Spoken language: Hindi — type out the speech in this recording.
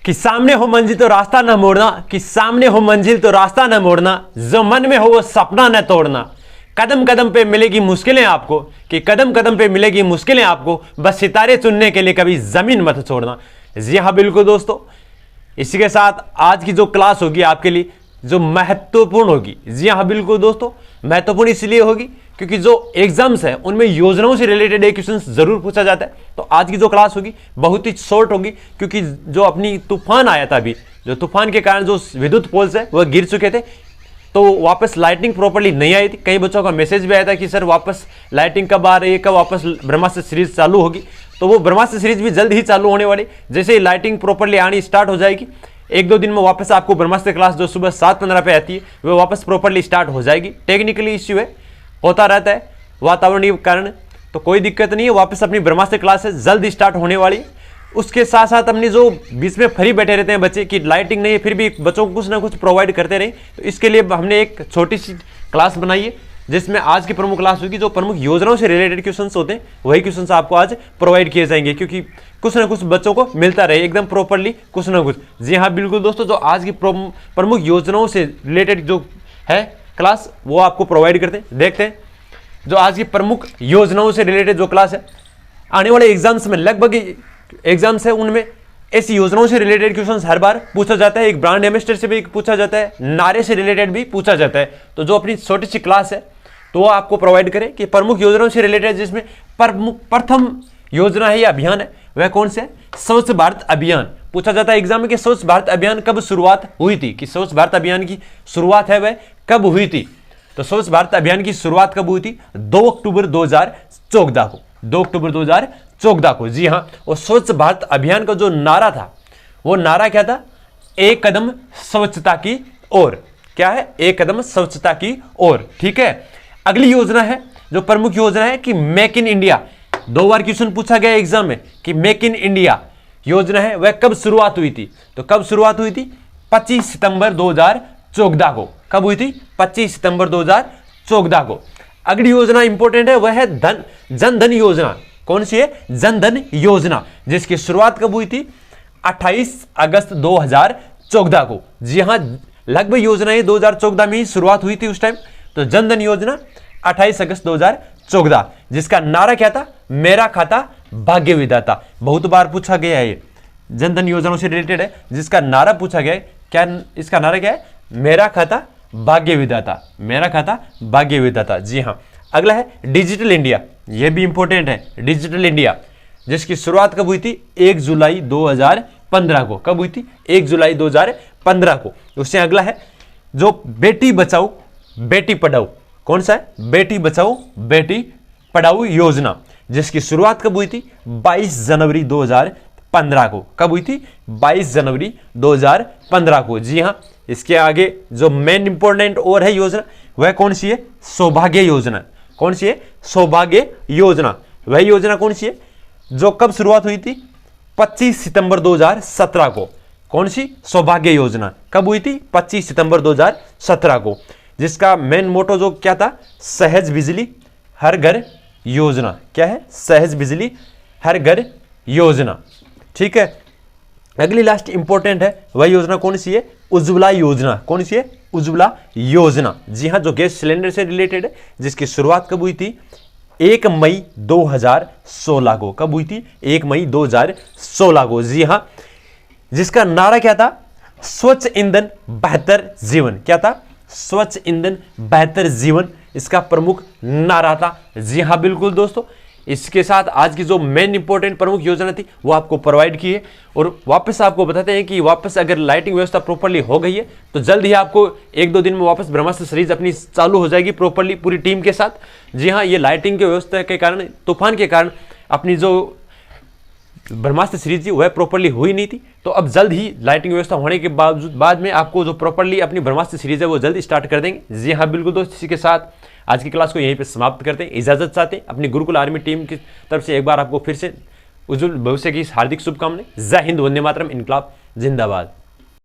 कि सामने हो मंजिल तो रास्ता न मोड़ना, कि सामने हो मंजिल तो रास्ता न मोड़ना, जो मन में हो वो सपना न तोड़ना। कदम कदम पे मिलेगी मुश्किलें आपको, कि कदम कदम पे मिलेगी मुश्किलें आपको, बस सितारे चुनने के लिए कभी जमीन मत छोड़ना। जी हाँ बिल्कुल दोस्तों, इसी के साथ आज की जो क्लास होगी आपके लिए जो महत्वपूर्ण होगी। जी हाँ बिल्कुल दोस्तों, महत्वपूर्ण इसलिए होगी क्योंकि जो एग्जाम्स है उनमें योजनाओं से रिलेटेड एक क्वेश्चन जरूर पूछा जाता है। तो आज की जो क्लास होगी बहुत ही शॉर्ट होगी, क्योंकि जो अपनी तूफान आया था अभी, जो तूफान के कारण जो विद्युत पोल्स है वह गिर चुके थे, तो वापस लाइटिंग प्रॉपर्ली नहीं आई थी। कई बच्चों का मैसेज भी आया था कि सर वापस लाइटिंग कब आ रही है, कब वापस ब्रह्मास्त्र सीरीज चालू होगी। तो वो ब्रह्मास्त्र सीरीज भी जल्द ही चालू होने वाली, जैसे ही लाइटिंग प्रॉपर्ली आनी स्टार्ट हो जाएगी, एक दो दिन में वापस आपको ब्रह्मास्त्र क्लास जो सुबह 7:15 पे आती है वो वापस प्रॉपर्ली स्टार्ट हो जाएगी। टेक्निकली इश्यू है, होता रहता है वातावरणीय कारण, तो कोई दिक्कत नहीं है, वापस अपनी ब्रह्मास्त्र क्लासेस जल्द स्टार्ट होने वाली है। उसके साथ साथ अपनी जो बीच में फ्री बैठे रहते हैं बच्चे की लाइटिंग नहीं है फिर भी बच्चों को कुछ ना कुछ प्रोवाइड करते रहे, तो इसके लिए हमने एक छोटी सी क्लास बनाई है जिसमें आज की प्रमुख क्लास होगी। जो प्रमुख योजनाओं से रिलेटेड क्वेश्चंस होते हैं वही क्वेश्चंस आपको आज प्रोवाइड किए जाएंगे, क्योंकि कुछ ना कुछ बच्चों को मिलता रहे एकदम प्रॉपर्ली कुछ ना कुछ। जी हाँ बिल्कुल दोस्तों, जो आज की प्रमुख योजनाओं से रिलेटेड जो है क्लास वो आपको प्रोवाइड करते हैं। देखते हैं जो आज की प्रमुख योजनाओं से रिलेटेड जो क्लास है, आने वाले एग्जाम्स में लगभग एग्जाम्स है उनमें ऐसी योजनाओं से रिलेटेड क्वेश्चंस हर बार पूछा जाता है। एक ब्रांड एम्बेसडर से भी पूछा जाता है, नारे से रिलेटेड भी पूछा जाता है। तो जो अपनी छोटी सी क्लास है तो वो आपको प्रोवाइड करें कि प्रमुख योजनाओं से रिलेटेड जिसमें प्रथम योजना है या अभियान है वह कौन से है, स्वच्छ भारत अभियान। पूछा जाता है एग्जाम में कि स्वच्छ भारत अभियान कब शुरुआत हुई थी, कि स्वच्छ भारत अभियान की शुरुआत है वह कब हुई थी। तो स्वच्छ भारत अभियान की शुरुआत कब हुई थी, 2 अक्टूबर 2014 को, 2 अक्टूबर 2014 को। जी हाँ, और स्वच्छ भारत अभियान का जो नारा था वो नारा क्या था, एक कदम स्वच्छता की ओर। क्या है, एक कदम स्वच्छता की ओर। ठीक है, अगली योजना है जो प्रमुख योजना है कि make in India. 2 bar question पूछा गया एग्जाम में कि मेक इन इंडिया योजना है वह कब शुरुआत हुई थी। तो कब शुरुआत हुई थी, 25 सितंबर 2014 को। कब हुई थी, 25 सितंबर 2014 को। अगली योजना इंपॉर्टेंट है वह है जन धन योजना। कौन सी है, जन धन योजना, जिसकी शुरुआत कब हुई थी, 28 अगस्त 2014 को। जी हाँ, लगभग योजना ये 2014 में ही शुरुआत हुई थी उस टाइम। तो जन धन योजना 28 अगस्त 2014, जिसका नारा क्या था, मेरा खाता भाग्य विधाता। बहुत बार पूछा गया है, ये जन धन योजनाओं से रिलेटेड है जिसका नारा पूछा गया है। क्या इसका नारा क्या है, मेरा खाता भाग्य विधाता, मेरा खाता भाग्य विधाता। जी हाँ, अगला है डिजिटल इंडिया, यह भी इंपॉर्टेंट है। डिजिटल इंडिया जिसकी शुरुआत कब हुई थी, 1 जुलाई 2015 को। कब हुई थी, 1 जुलाई 2015 को। उससे अगला है जो बेटी बचाओ बेटी पढ़ाओ। कौन सा है, बेटी बचाओ बेटी पढ़ाओ योजना, जिसकी शुरुआत कब हुई थी, 22 जनवरी 2015 को। कब हुई थी, 22 जनवरी 2015 को। जी हाँ, इसके आगे जो मेन इंपॉर्टेंट और है योजना वह कौन सी है, सौभाग्य योजना। कौन सी है, सौभाग्य योजना। वह योजना कौन सी है जो कब शुरुआत हुई थी, 25 सितंबर 2017 को। कौन सी, सौभाग्य योजना कब हुई थी, 25 सितंबर 2017 को, जिसका मेन मोटो जो क्या था, सहज बिजली हर घर योजना। क्या है, सहज बिजली हर घर योजना। ठीक है, अगली लास्ट इंपॉर्टेंट है वह योजना कौन सी है, उज्ज्वला योजना। कौन सी है, उज्ज्वला योजना। जी हाँ, जो गैस सिलेंडर से रिलेटेड है, जिसकी शुरुआत कब हुई थी, 1 मई 2016 को। कब हुई थी, 1 मई 2016 को। जी हाँ, जिसका नारा क्या था, स्वच्छ ईंधन बेहतर जीवन। क्या था, स्वच्छ ईंधन बेहतर जीवन, इसका प्रमुख नारा था। जी हाँ बिल्कुल दोस्तों, इसके साथ आज की जो मेन इंपॉर्टेंट प्रमुख योजना थी वो आपको प्रोवाइड की है। और वापस आपको बताते हैं कि वापस अगर लाइटिंग व्यवस्था प्रॉपर्ली हो गई है तो जल्द ही आपको 1-2 दिन में वापस ब्रह्मास्त्र सीरीज अपनी चालू हो जाएगी प्रॉपर्ली पूरी टीम के साथ। जी हाँ, ये लाइटिंग की व्यवस्था के कारण, तूफान के कारण अपनी जो ब्रह्मास्त्र सीरीज थी वह प्रॉपर्ली हुई नहीं थी, तो अब जल्द ही लाइटिंग व्यवस्था होने के बाद में आपको जो प्रॉपर्ली अपनी ब्रह्मास्त्र सीरीज है वो जल्द स्टार्ट कर देंगे। जी हाँ बिल्कुल दोस्त, इसी के साथ आज की क्लास को यहीं पे समाप्त करते हैं। इजाजत चाहते हैं अपनी गुरुकुल आर्मी टीम की तरफ से एक बार आपको फिर से उज्जवल भविष्य की हार्दिक शुभकामनाएं। जय हिंद, वंदे मातरम, इनकलाब जिंदाबाद।